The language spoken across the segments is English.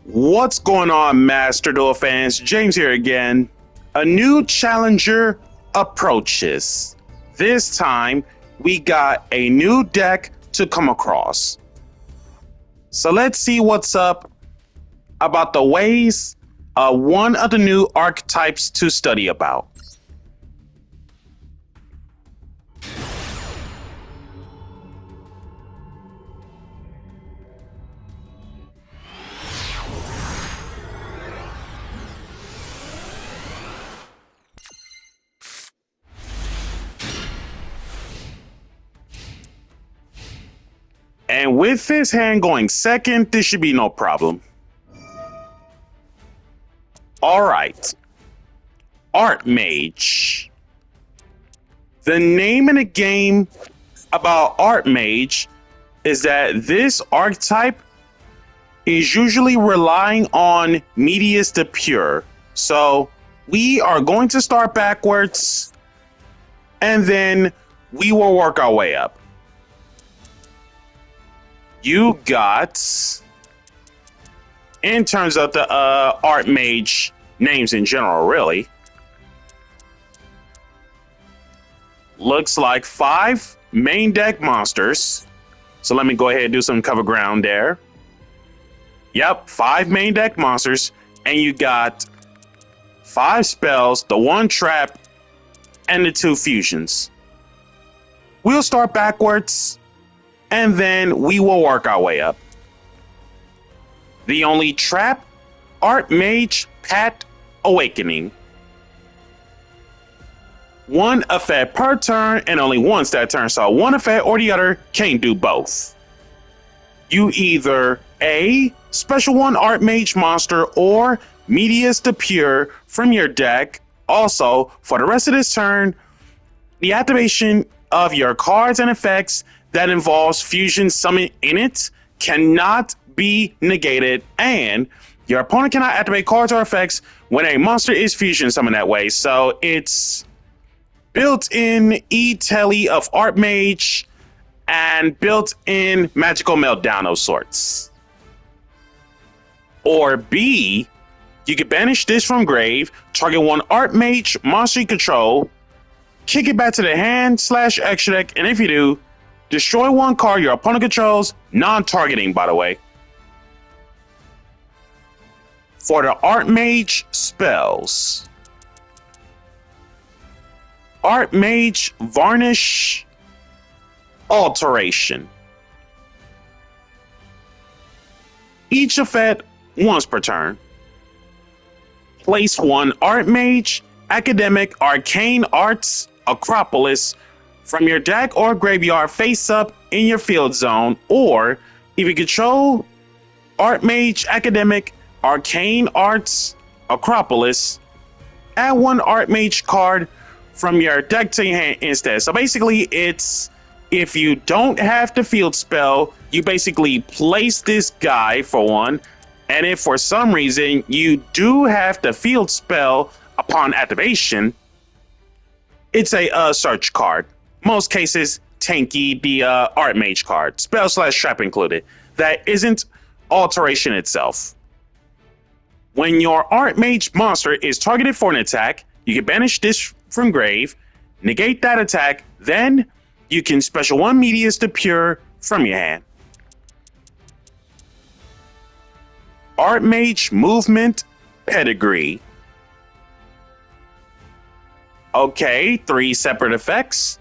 What's going on, Master Duel fans? James here again. A new challenger approaches. This time, we got a new deck to come across. So let's see what's up about the ways one of the new archetypes to study about. And with this hand going second, this should be no problem. All right. Artmage. The name in the game about Artmage is that this archetype is usually relying on Medius the Pure. So we are going to start backwards and then we will work our way up. You got, in terms of the Artmage names in general, really, looks like 5 main deck monsters. So let me go ahead and do some cover ground there. Yep, 5 main deck monsters, and you got 5 spells, the 1 trap, and the 2 fusions. We'll start backwards, and then we will work our way up. The only trap, Artmage Pat Awakening. 1 effect per turn and only once that turn, so one effect or the other can't do both. You either A, special 1 Artmage monster or Medius the Pure from your deck. Also, for the rest of this turn, the activation of your cards and effects that involves fusion summon in it cannot be negated, and your opponent cannot activate cards or effects when a monster is fusion summoned that way. So it's built-in E-Telly of Artmage and built-in magical meltdown of sorts. Or B, you can banish this from grave, target 1 Artmage monster you control, kick it back to the hand/extra deck, and if you do, destroy 1 card your opponent controls, non-targeting, by the way. For the Artmage spells, Artmage Varnish Alteration. Each effect once per turn. Place 1 Artmage Academic Arcane Arts Acropolis from your deck or graveyard face up in your field zone, or if you control Artmage Academic Arcane Arts Acropolis, add 1 Artmage card from your deck to your hand instead. So basically, it's if you don't have the field spell, you basically place this guy for 1, and if for some reason you do have the field spell upon activation, it's a search card. Most cases, tanky, the Artmage card, spell/trap included. That isn't alteration itself. When your Artmage monster is targeted for an attack, you can banish this from grave, negate that attack, then you can special 1 Medius the Pure from your hand. Artmage Movement Pedigree. Okay, 3 separate effects.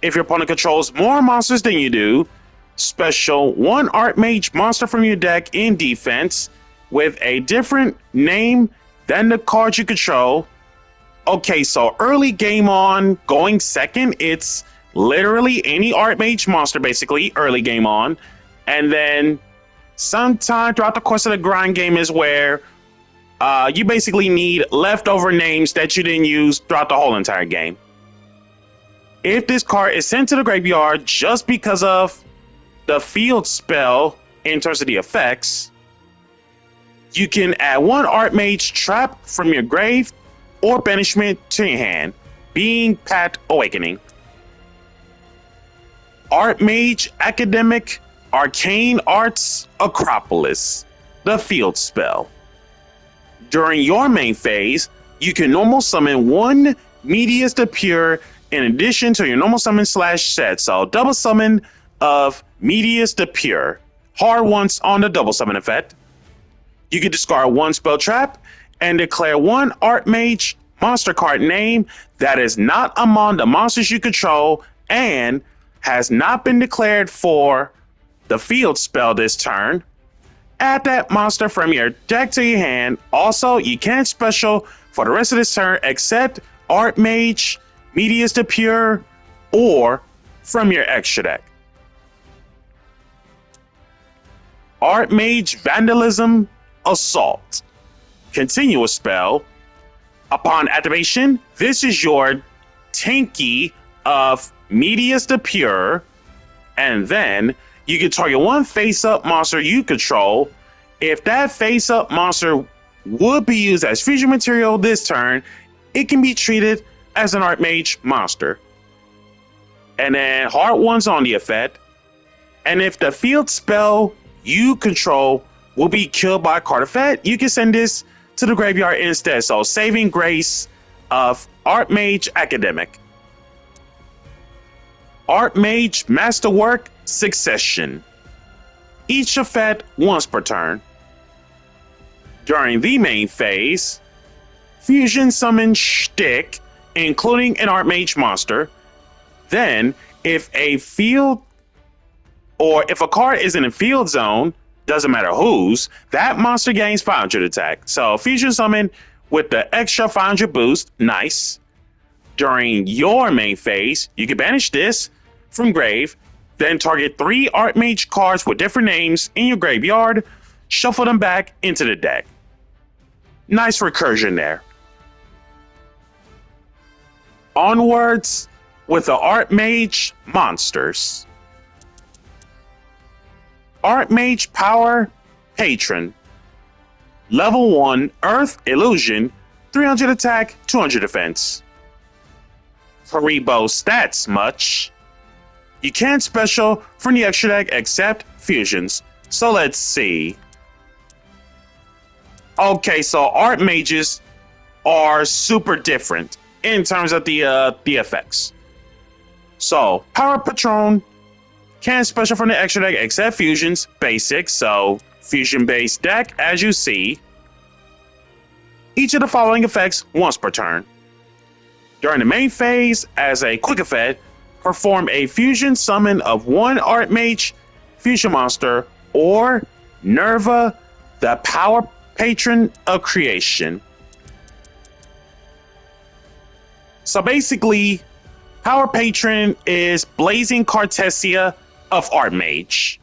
If your opponent controls more monsters than you do, special 1 Artmage monster from your deck in defense with a different name than the card you control. Okay, so early game on, going second, it's literally any Artmage monster, basically, early game on. And then sometime throughout the course of the grind game is where you basically need leftover names that you didn't use throughout the whole entire game. If this card is sent to the graveyard just because of the field spell in terms of the effects, you can add 1 Artmage trap from your grave or banishment to your hand, being Pat Awakening. Artmage Academic Arcane Arts Acropolis. the field spell. During your main phase, you can normal summon one Medius the Pure in addition to your normal summon slash set. So double summon of Medius the Pure. Hard once on the double summon effect. You can discard one spell trap and declare one Artmage monster card name that is not among the monsters you control and has not been declared for the field spell this turn. Add that monster from your deck to your hand. Also, you can't special for the rest of this turn except Artmage, Medius the Pure, or from your extra deck. Artmage Vandalism Assault. Continuous spell. Upon activation, this is your tanky of Medius the Pure, and then you can target one face-up monster you control. If that face-up monster would be used as fusion material this turn, it can be treated as an Artmage monster. And then hard ones on the effect. And if the field spell you control will be killed by a card effect, you can send this to the graveyard instead. So Saving Grace of Artmage Academic. Artmage Masterwork Succession. Each effect once per turn. During the main phase, fusion summon Shtick, including an Artmage monster. Then, if a field or if a card is in a field zone, doesn't matter whose, that monster gains 500 attack. So fusion summon with the extra 500 boost, nice. During your main phase, you can banish this from grave, then target 3 Artmage cards with different names in your graveyard, shuffle them back into the deck. Nice recursion there. Onwards with the Artmage monsters. Artmage Power Patron. Level 1 Earth Illusion, 300 attack, 200 defense. Haribo stats much. You can't special from the extra deck except fusions. So let's see. Okay, so Artmages are super different in terms of the effects. So Power Patron can't special from the extra deck except fusions, basic, so fusion based deck as you see. Each of the following effects once per turn. During the main phase, as a quick effect, perform a fusion summon of one Artmage fusion monster or Nerva, the Power Patron of Creation. So basically, Power Patron is Blazing Cartesia of Artmage.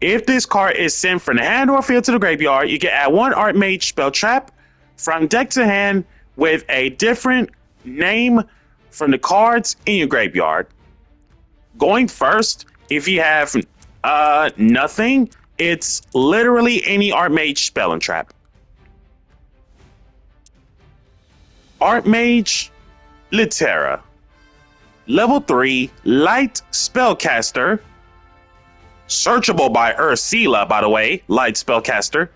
If this card is sent from the hand or field to the graveyard, you can add one Artmage spell trap from deck to hand with a different name from the cards in your graveyard. Going first, if you have nothing, it's literally any Artmage spell and trap. Artmage Littera. Level 3 Light Spellcaster. Searchable by Ursula, by the way. Light Spellcaster.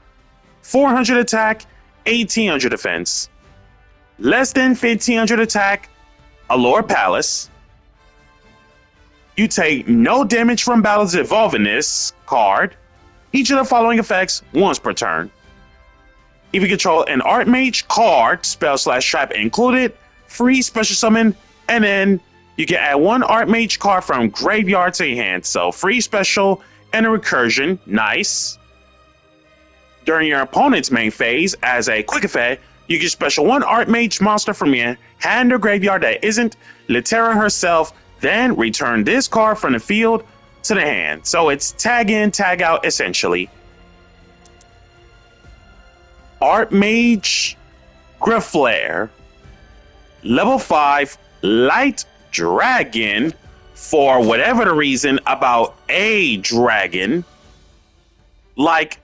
400 attack, 1800 defense. Less than 1500 attack, Allure Palace. You take no damage from battles involving this card. Each of the following effects once per turn. If you control an Artmage card, spell / trap included, free special summon, and then you can add one Artmage card from graveyard to your hand. So free special and a recursion, nice. During your opponent's main phase, as a quick effect, you can special one Artmage monster from your hand or graveyard that isn't Littera herself, then return this card from the field to the hand. So it's tag in, tag out essentially. Artmage Grifflair. Level 5 Light Dragon, for whatever the reason about a dragon. Like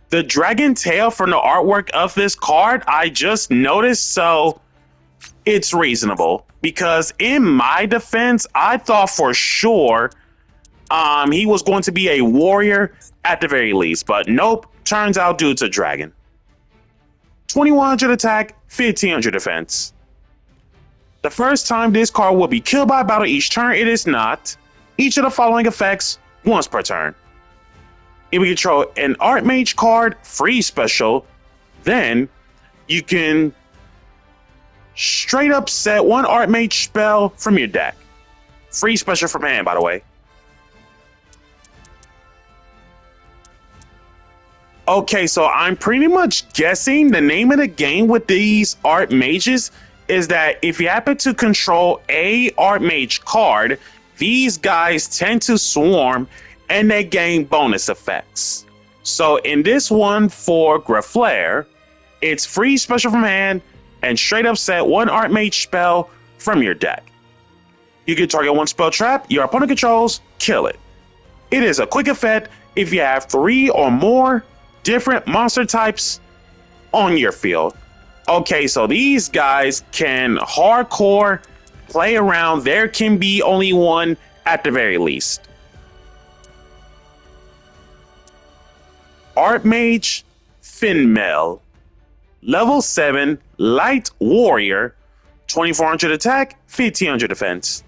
the dragon tail from the artwork of this card, I just noticed, so it's reasonable. Because in my defense, I thought for sure He was going to be a warrior at the very least, but nope, turns out dude's a dragon. 2100 attack, 1500 defense. The first time this card will be killed by battle each turn, it is not. Each of the following effects once per turn. If we control an Artmage card, free special, then you can straight up set one Artmage spell from your deck. Free special from hand, by the way. Okay, so I'm pretty much guessing the name of the game with these Artmages is that if you happen to control a Artmage card, these guys tend to swarm and they gain bonus effects. So in this one for Graflair, it's free special from hand and straight up set one Artmage spell from your deck. You can target one spell trap your opponent controls, kill it. It is a quick effect if you have 3 or more different monster types on your field. Okay, so these guys can hardcore play around. There can be only one at the very least. Artmage Finmel, level 7, light warrior, 2400 attack, 1500 defense.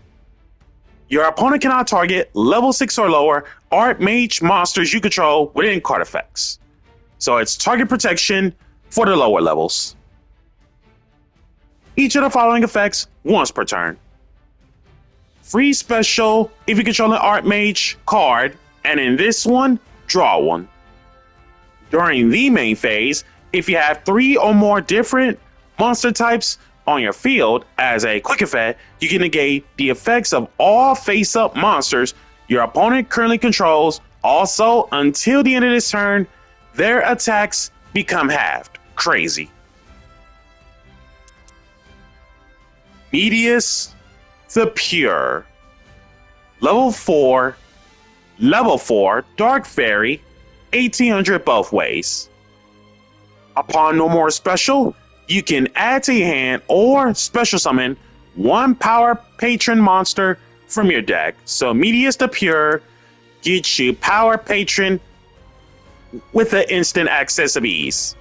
Your opponent cannot target level 6 or lower Artmage monsters you control within card effects. So it's target protection for the lower levels. Each of the following effects once per turn. Free special if you control an Artmage card, and in this one, draw one. During the main phase, if you have 3 or more different monster types on your field as a quick effect, you can negate the effects of all face-up monsters your opponent currently controls. Also, until the end of this turn, their attacks become halved. Crazy. Medius the Pure, level 4, Dark Fairy, 1800 both ways. Upon no more special, you can add to your hand or special summon one power patron monster from your deck. So Medius the Pure gets you power patron with the instant access of ease.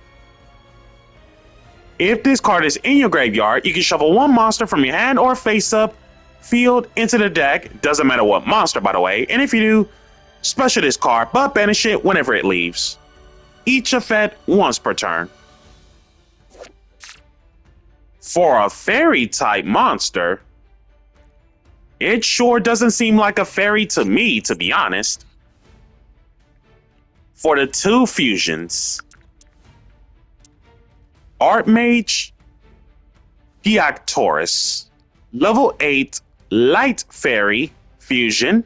If this card is in your graveyard, you can shuffle one monster from your hand or face-up field into the deck. Doesn't matter what monster, by the way. And if you do, special this card, but banish it whenever it leaves. Each effect once per turn. For a fairy-type monster, it sure doesn't seem like a fairy to me, to be honest. For the 2 fusions, Artmage Deoctorus, level 8, Light Fairy fusion,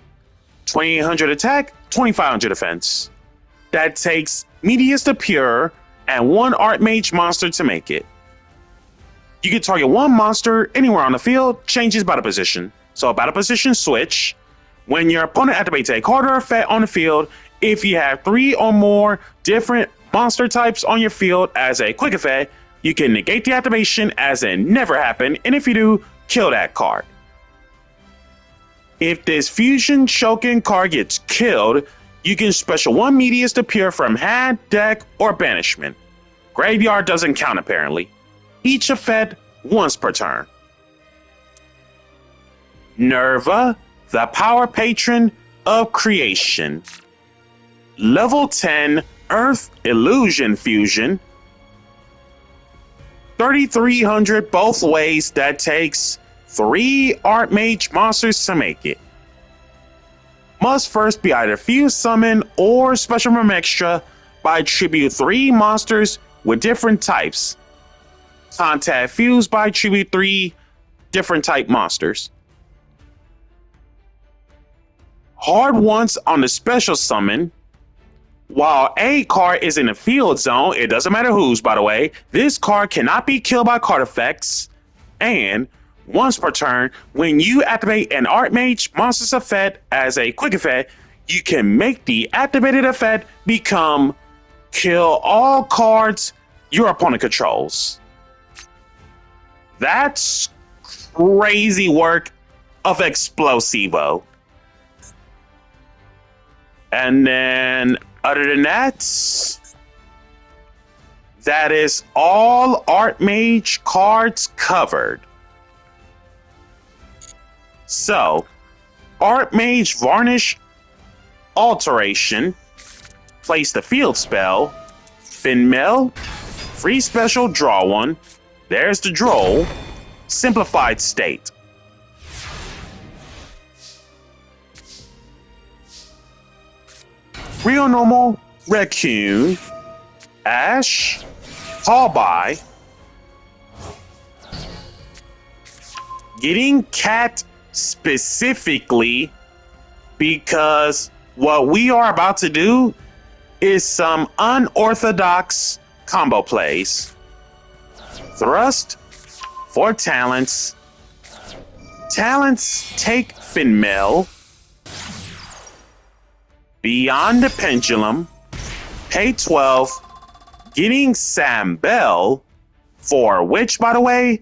2800 attack, 2500 defense. That takes Medius the Pure and one Artmage monster to make it. You can target one monster anywhere on the field, changes battle position. So a battle position switch. When your opponent activates a card or effect on the field, if you have 3 or more different monster types on your field as a quick effect, you can negate the activation as it never happened, and if you do, kill that card. If this fusion Shokin card gets killed, you can special one Medius the Pure from hand, deck, or banishment. Graveyard doesn't count apparently. Each effect once per turn. Nerva, the power patron of creation. Level 10 Earth Illusion fusion. 3300 both ways. That takes 3 Artmage monsters to make it. Must first be either fuse summon or special from extra by tribute 3 monsters with different types. Contact fuse by tribute 3 different type monsters. Hard once on the special summon. While a card is in the field zone, it doesn't matter whose, by the way, this card cannot be killed by card effects. And once per turn, when you activate an Artmage monster's effect as a quick effect, you can make the activated effect become kill all cards your opponent controls. That's crazy work of Explosivo. And then, other than that, that is all Artmage cards covered. So, Artmage Varnish Alteration, place the field spell, Finmill, free special, draw one. There's the Droll, simplified state. Real normal Raccoon, Ash, Call by, getting Cat specifically because what we are about to do is some unorthodox combo plays. Thrust for talents. Talents take Finmill. Beyond the Pendulum. Pay 12. Getting Sam Bell, for which, by the way,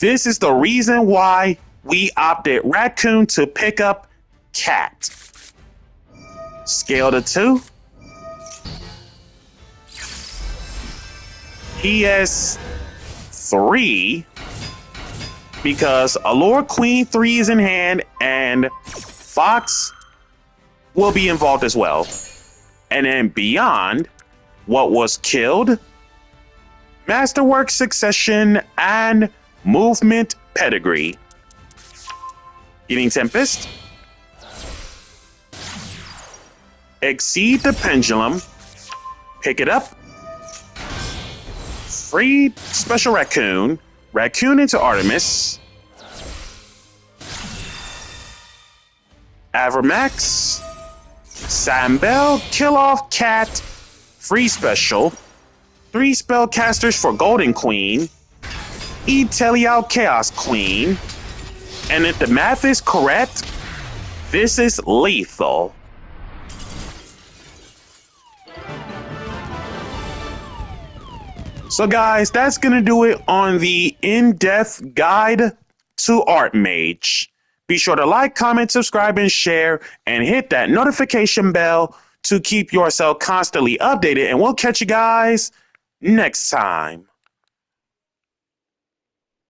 this is the reason why we opted Raccoon to pick up Cat. Scale to 2. He has 3 because Allure Queen 3 is in hand and Fox will be involved as well. And then beyond what was killed, Masterwork Succession and Movement Pedigree. Getting Tempest. Exceed the Pendulum. Pick it up. Free special Raccoon. Raccoon into Artemis. Avermax. Sambel, kill off Cat. Free special. 3 spellcasters for Golden Queen. Etelial Chaos Queen. And if the math is correct, this is lethal. So guys, that's going to do it on the in-depth guide to Artmage. Be sure to like, comment, subscribe, and share, and hit that notification bell to keep yourself constantly updated. And we'll catch you guys next time.